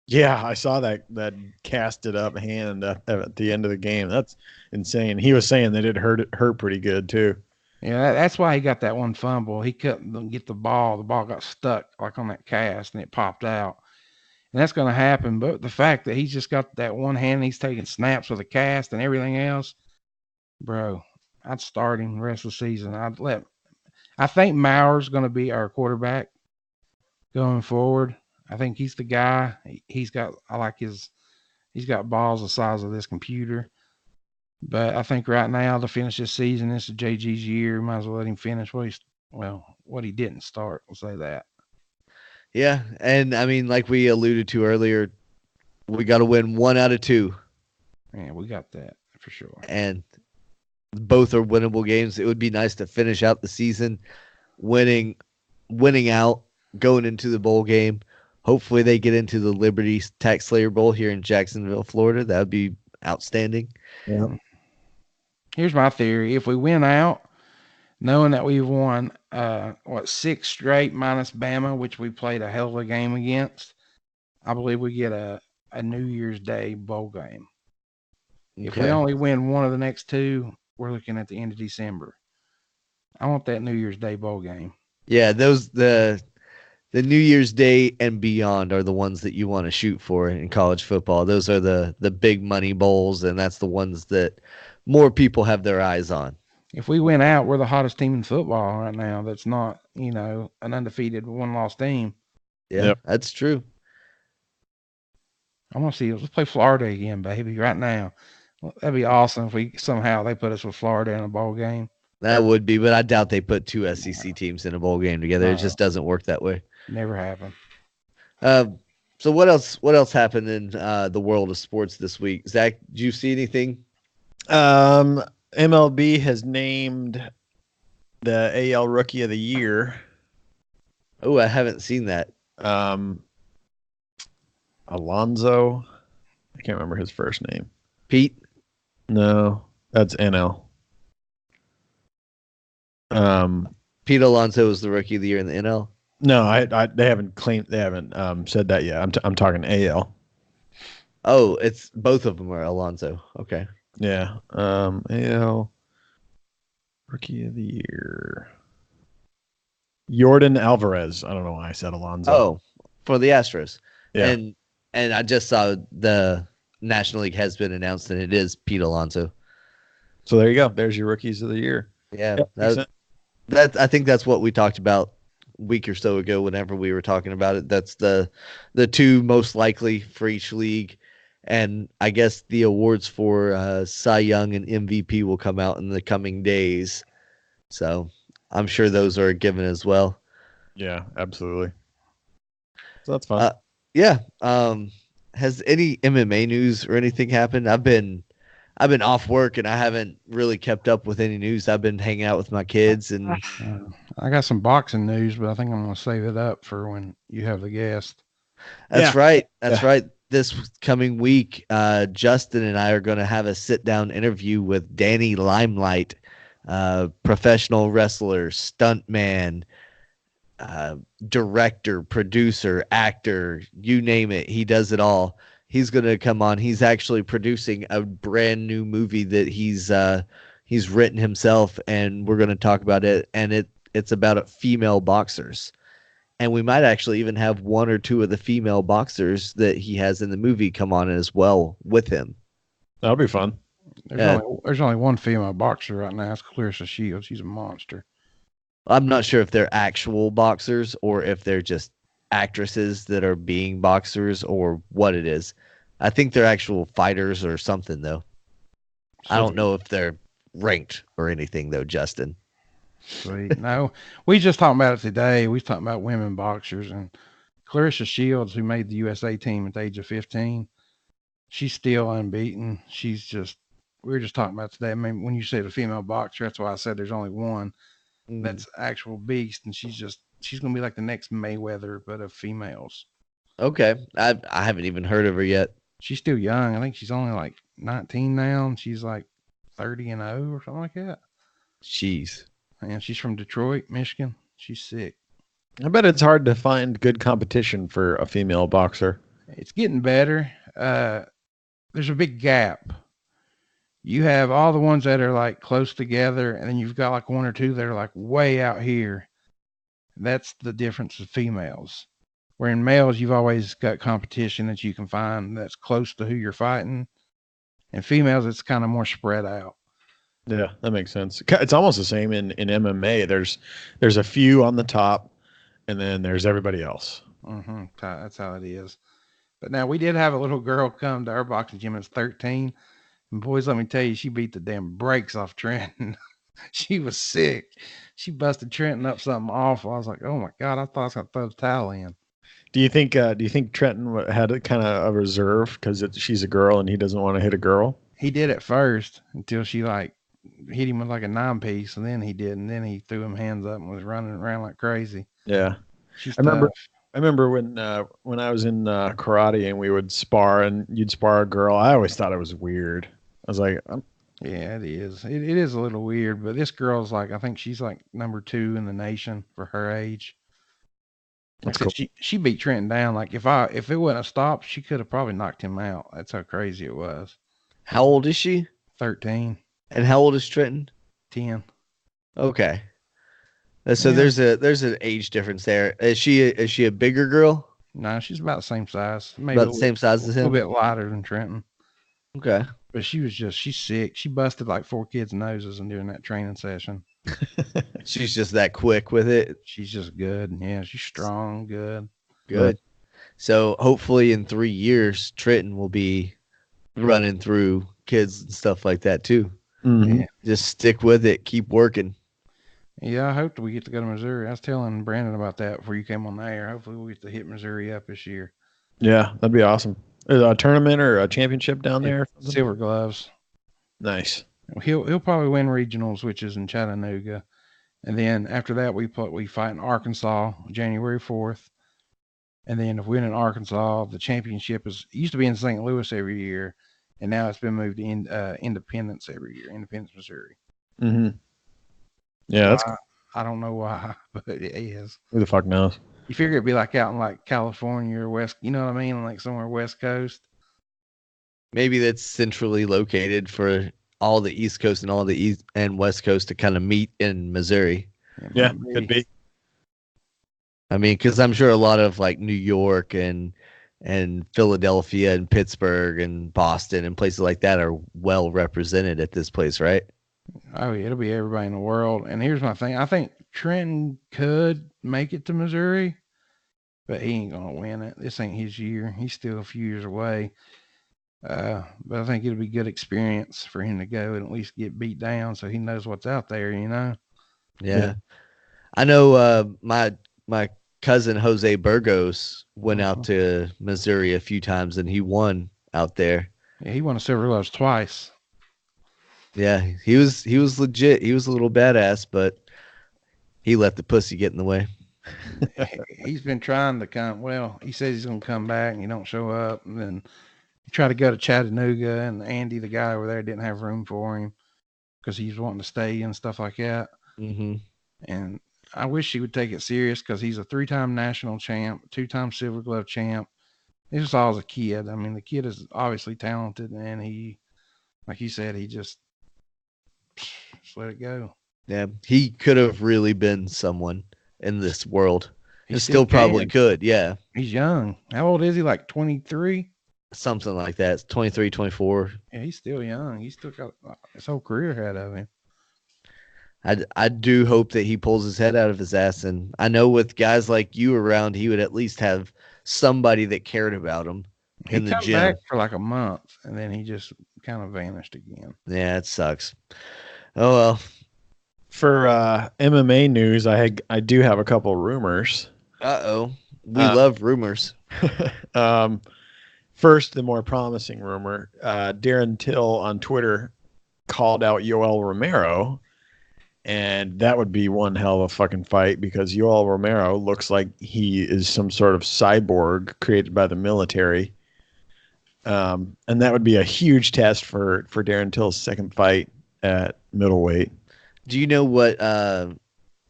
D: Yeah, I saw that casted up hand at the end of the game. That's insane. He was saying that it hurt pretty good too.
C: Yeah, that's why he got that one fumble. He couldn't get the ball. The ball got stuck like on that cast and it popped out. And that's going to happen. But the fact that he's just got that one hand, he's taking snaps with a cast and everything else, bro, I'd start him the rest of the season. I think Maurer's going to be our quarterback going forward. I think he's the guy. He's got balls the size of this computer. But I think right now to finish this season, this is JG's year. Might as well let him finish what he didn't start. We'll say that.
B: Yeah, and I mean, like we alluded to earlier, we got to win 1 out of 2.
C: Yeah, we got that for sure.
B: And both are winnable games. It would be nice to finish out the season winning out, going into the bowl game. Hopefully they get into the Liberty Tax Slayer Bowl here in Jacksonville, Florida. That would be outstanding.
D: Yeah.
C: Here's my theory. If we win out, knowing that we've won 6 straight minus Bama, which we played a hell of a game against, I believe we get a New Year's Day bowl game. Okay. If we only win one of the next 2, we're looking at the end of December. I want that New Year's Day bowl game.
B: Yeah, the New Year's Day and beyond are the ones that you want to shoot for in college football. Those are the big money bowls, and that's the ones that more people have their eyes on.
C: If we win out, we're the hottest team in football right now. That's not, an undefeated 1-loss team.
B: Yeah, yep. That's true.
C: I want to see. Let's play Florida again, baby, right now. That'd be awesome if they put us with Florida in a bowl game.
B: That would be, but I doubt they put 2 SEC teams in a bowl game together. It just doesn't work that way.
C: Never happened.
B: So what else happened in the world of sports this week? Zach, did you see anything?
D: MLB has named the AL Rookie of the Year.
B: Oh, I haven't seen that.
D: Alonso. I can't remember his first name.
B: Pete?
D: No, that's NL.
B: Pete Alonso is the Rookie of the Year in the NL.
D: No, they haven't said that yet. I'm talking AL.
B: Oh, it's both of them are Alonso. Okay.
D: Yeah. AL Rookie of the Year. Yordan Alvarez. I don't know why I said Alonso.
B: Oh, for the Astros.
D: Yeah.
B: And I just saw the National League has been announced, and it is Pete Alonso.
D: So there you go. There's your Rookies of the Year.
B: Yeah. That I think that's what we talked about week or so ago whenever we were talking about it. That's the two most likely for each league. And I guess the awards for Cy Young and MVP will come out in the coming days. So I'm sure those are given as well.
D: Yeah, absolutely. So that's fun.
B: Yeah. Has any MMA news or anything happened? I've been off work and I haven't really kept up with any news. I've been hanging out with my kids and
C: I got some boxing news, but I think I'm going to save it up for when you have the guest.
B: That's
D: Yeah.
B: right. That's
D: Yeah.
B: right. This coming week, Justin and I are going to have a sit down interview with Danny Limelight, professional wrestler, stuntman, director, producer, actor, you name it. He does it all. He's going to come on. He's actually producing a brand new movie that he's written himself, and we're going to talk about it. And it's about female boxers. And we might actually even have one or two of the female boxers that he has in the movie come on as well with him.
D: That'll be fun.
C: There's only one female boxer right now. It's Clarissa Shields. She's a monster.
B: I'm not sure if they're actual boxers or if they're just actresses that are being boxers or what it is. I think they're actual fighters or something, though. I don't know if they're ranked or anything, though, Justin.
C: Sweet. No, we just talking about it today. We was talking about women boxers, and Clarissa Shields, who made the USA team at the age of 15, she's still unbeaten. We were just talking about today. I mean, when you say the female boxer, that's why I said there's only one that's actual beast, and she's going to be like the next Mayweather, but of females.
B: Okay. I haven't even heard of her yet.
C: She's still young. I think she's only like 19 now, and she's like 30-0 or something like that.
B: Jeez.
C: And she's from Detroit, Michigan. She's sick.
D: I bet it's hard to find good competition for a female boxer.
C: It's getting better. There's a big gap. You have all the ones that are like close together, and then you've got like one or two that are like way out here. That's the difference of females. Where in males, you've always got competition that you can find that's close to who you're fighting. And females, it's kind of more spread out.
D: Yeah, that makes sense. It's almost the same in MMA. There's a few on the top, and then there's everybody else.
C: Mm-hmm. That's how it is. But now we did have a little girl come to our boxing gym at 13. And boys, let me tell you, she beat the damn brakes off Trenton. She was sick. She busted Trenton up something awful. I was like, oh my God, I thought I was going to throw the towel in.
D: Do you think Trenton had a kind of a reserve because she's a girl and he doesn't want to hit a girl?
C: He did at first until she like hit him with like a 9-piece, and then he did, and then he threw him hands up and was running around like crazy.
D: Yeah,
C: she's
D: I remember when I was in karate and we would spar and you'd spar a girl. I always thought it was weird. I was like,
C: yeah, it is. It is a little weird, but this girl's like, I think she's like number 2 in the nation for her age.
D: That's cool.
C: She beat Trenton down. Like if it wouldn't have stopped, she could have probably knocked him out. That's how crazy it was.
B: How old is she?
C: 13.
B: And how old is Trenton?
C: 10.
B: Okay. So there's an age difference there. Is she a bigger girl?
C: No, she's about the same size. Maybe
B: About the same size as him?
C: A little bit lighter than Trenton.
B: Okay.
C: But she's sick. She busted like 4 kids' noses in doing that training session.
B: She's just that quick with it.
C: She's just good. Yeah, she's strong, good.
B: Good. So hopefully in 3 years, Trenton will be running through kids and stuff like that too.
D: Mm-hmm.
C: Yeah.
B: Just stick with it. Keep working.
C: Yeah, I hope that we get to go to Missouri. I was telling Brandon about that before you came on the air. Hopefully we'll get to hit Missouri up this year.
D: Yeah, that'd be awesome. A tournament or a championship down there?
C: Silver Gloves.
D: Nice.
C: He'll probably win regionals, which is in Chattanooga. And then after that, we fight in Arkansas January 4th. And then if we win in Arkansas, the championship used to be in St. Louis every year. And now it's been moved to Independence every year, Independence, Missouri.
D: Mm-hmm. Yeah, that's cool.
C: I don't know why, but it is.
D: Who the fuck knows?
C: You figure it'd be like out in like California or West, you know what I mean? Like somewhere West Coast.
B: Maybe that's centrally located for all the East Coast and all the East and West Coast to kind of meet in Missouri.
D: Yeah, could be.
B: I mean, because I'm sure a lot of like New York and Philadelphia and Pittsburgh and Boston and places like that are well represented at this place, right?
C: Oh, yeah, it'll be everybody in the world. And here's my thing. I think Trenton could make it to Missouri, but he ain't going to win it. This ain't his year. He's still a few years away. But I think it'll be good experience for him to go and at least get beat down so he knows what's out there, you know?
B: Yeah. I know my cousin Jose Burgos went out to Missouri a few times and he won out there.
C: Yeah, he won a Silver Gloves twice.
B: Yeah, he was legit. He was a little badass, but he let the pussy get in the way.
C: He's been trying to come. Well, he says he's going to come back and he don't show up. And then he tried to go to Chattanooga and Andy, the guy over there, didn't have room for him because he's wanting to stay and stuff like that.
B: Mm-hmm.
C: And I wish he would take it serious because he's a 3-time national champ, 2-time Silver Glove champ. He just saw as a kid. I mean, the kid is obviously talented, and he, like you said, he just let it go.
B: Yeah, he could have really been someone in this world.
C: He
B: He still probably could. Yeah,
C: He's young. How old is he? Like 23?
B: something like that. It's 23, 24.
C: Yeah, he's still young. He's still got his whole career ahead of him.
B: I do hope that he pulls his head out of his ass. And I know with guys like you around, he would at least have somebody that cared about him in
C: He
B: the
C: come
B: gym.
C: back for like a month, and then he just kind of vanished again.
B: Yeah, it sucks. Oh well.
D: For MMA news, I do have a couple rumors.
B: Uh-oh. We love rumors.
D: First, the more promising rumor. Darren Till on Twitter called out Yoel Romero, and that would be one hell of a fucking fight because Yoel Romero looks like he is some sort of cyborg created by the military. And that would be a huge test for Darren Till's second fight at middleweight.
B: Do you know what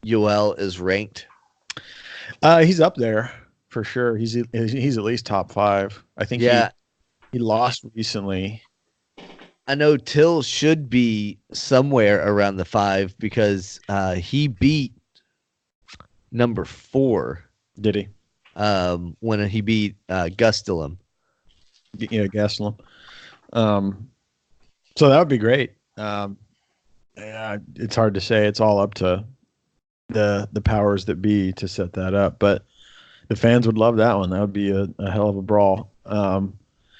B: Yoel is ranked?
D: He's up there for sure. He's at least top 5. I think he lost recently.
B: I know Till should be somewhere around the 5 because he beat number 4.
D: Did he?
B: When he beat Gastelum.
D: Yeah, Gastelum. So that would be great. Yeah, it's hard to say. It's all up to the powers that be to set that up. But the fans would love that one. That would be a hell of a brawl. And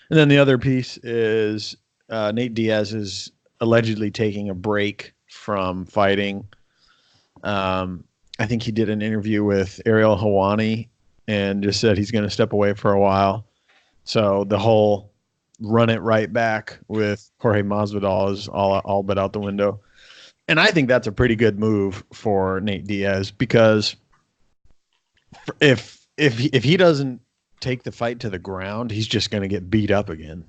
D: then the other piece is Nate Diaz is allegedly taking a break from fighting. I think he did an interview with Ariel Helwani and just said he's going to step away for a while. So the whole run it right back with Jorge Masvidal is all but out the window. And I think that's a pretty good move for Nate Diaz because if he doesn't take the fight to the ground, he's just going to get beat up again.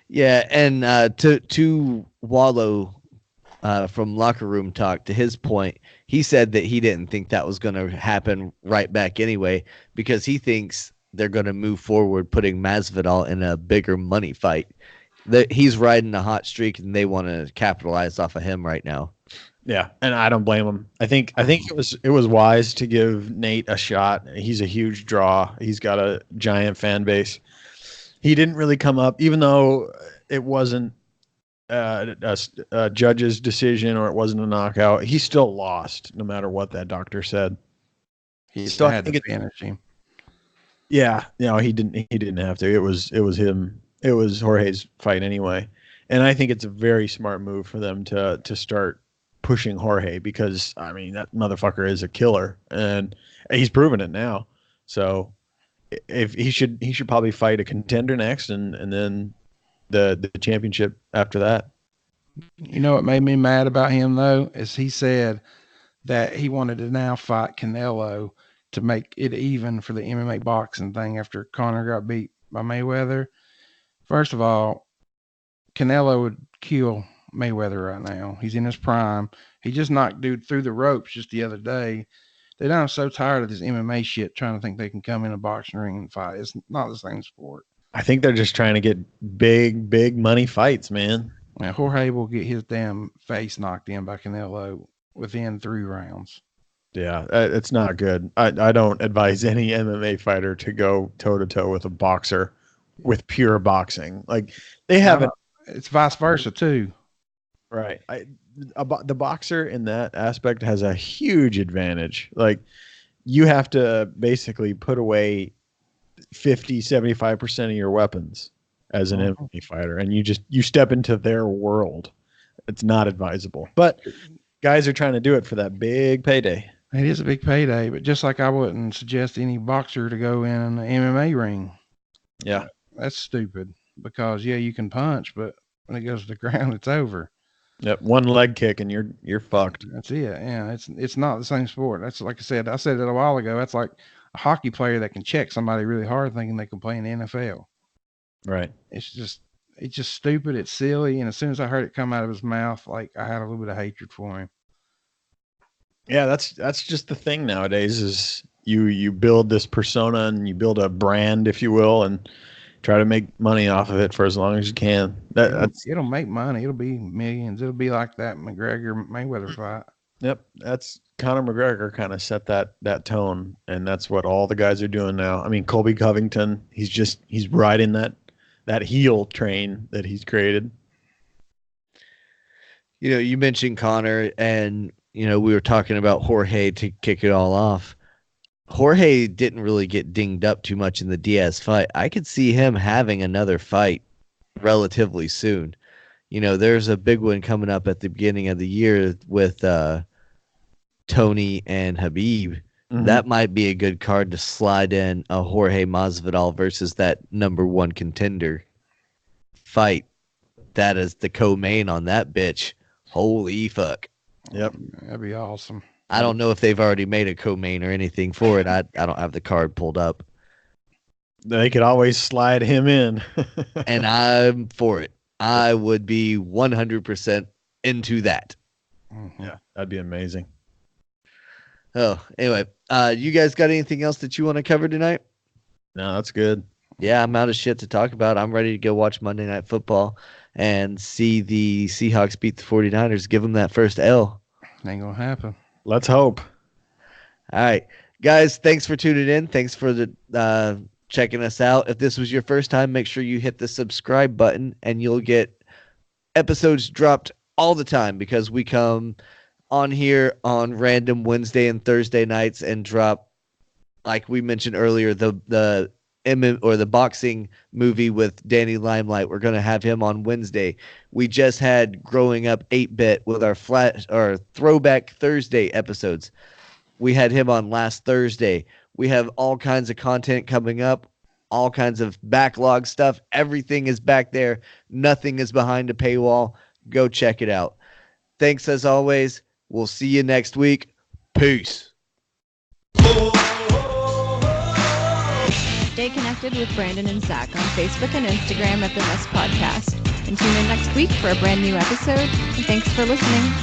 B: Yeah, and to Wallow from Locker Room Talk, to his point, he said that he didn't think that was going to happen right back anyway because he thinks they're going to move forward putting Masvidal in a bigger money fight. He's riding a hot streak, and they want to capitalize off of him right now.
D: Yeah, and I don't blame him. I think it was wise to give Nate a shot. He's a huge draw. He's got a giant fan base. He didn't really come up, even though it wasn't a judge's decision or it wasn't a knockout. He still lost, no matter what that doctor said.
C: He still had to finish him.
D: Yeah, he didn't have to. It was him. It was Jorge's fight anyway. And I think it's a very smart move for them to start pushing Jorge because, I mean, that motherfucker is a killer and he's proven it now. So if he should probably fight a contender next and then the championship after that.
C: You know what made me mad about him, though, is he said that he wanted to now fight Canelo to make it even for the MMA boxing thing after Conor got beat by Mayweather. First of all, Canelo would kill Mayweather right now. He's in his prime. He just knocked dude through the ropes just the other day. They're now so tired of this MMA shit trying to think they can come in a boxing ring and fight. It's not the same sport.
D: I think they're just trying to get big money fights, man.
C: Now, Jorge will get his damn face knocked in by Canelo within 3 rounds.
D: Yeah, it's not good. I don't advise any MMA fighter to go toe-to-toe with a boxer with pure boxing. Like, they haven't.
C: It's vice versa, too.
D: Right. The boxer in that aspect has a huge advantage. Like you have to basically put away 50, 75% of your weapons as an
C: Mhm.
D: MMA fighter, and you step into their world. It's not advisable. But guys are trying to do it for that big payday.
C: It is a big payday, but just like I wouldn't suggest any boxer to go in an MMA ring.
D: Yeah.
C: That's stupid because yeah, you can punch, but when it goes to the ground, it's over.
D: Yep. One leg kick and you're fucked.
C: That's it. Yeah, it's not the same sport. That's like I said it a while ago. That's like a hockey player that can check somebody really hard thinking they can play in the NFL.
D: Right.
C: It's just stupid. It's silly. And as soon as I heard it come out of his mouth, like I had a little bit of hatred for him.
D: Yeah, that's just the thing nowadays is you build this persona and you build a brand, if you will, and try to make money off of it for as long as you can.
C: It'll make money. It'll be millions. It'll be like that McGregor Mayweather fight.
D: Yep, that's Conor McGregor kind of set that tone, and that's what all the guys are doing now. I mean, Colby Covington, he's riding that heel train that he's created.
B: You know, you mentioned Connor, and we were talking about Jorge to kick it all off. Jorge didn't really get dinged up too much in the Diaz fight. I could see him having another fight relatively soon. There's a big one coming up at the beginning of the year with Tony and Habib.
D: Mhm.
B: That might be a good card to slide in a Jorge Masvidal versus that number one contender fight. That is the co-main on that bitch. Holy fuck.
D: Yep.
C: That'd be awesome.
B: I don't know if they've already made a co-main or anything for it. I don't have the card pulled up.
D: They could always slide him in.
B: And I'm for it. I would be 100% into that.
C: Mhm.
D: Yeah, that'd be amazing.
B: Oh, anyway, you guys got anything else that you want to cover tonight?
D: No, that's good.
B: Yeah, I'm out of shit to talk about. I'm ready to go watch Monday Night Football and see the Seahawks beat the 49ers, give them that first L.
C: Ain't gonna happen.
D: Let's hope.
B: All right, guys, thanks for tuning in. Thanks for the checking us out. If this was your first time, make sure you hit the subscribe button and you'll get episodes dropped all the time because we come on here on random Wednesday and Thursday nights and drop, like we mentioned earlier, the boxing movie with Danny Limelight. We're going to have him on Wednesday. We just had Growing Up 8-Bit with our Throwback Thursday episodes. We had him on last Thursday. We have all kinds of content coming up, all kinds of backlog stuff. Everything is back there. Nothing is behind a paywall. Go check it out. Thanks as always. We'll see you next week. Peace.
A: Stay connected with Brandon and Zach on Facebook and Instagram at The Mess Podcast. And tune in next week for a brand new episode. And thanks for listening.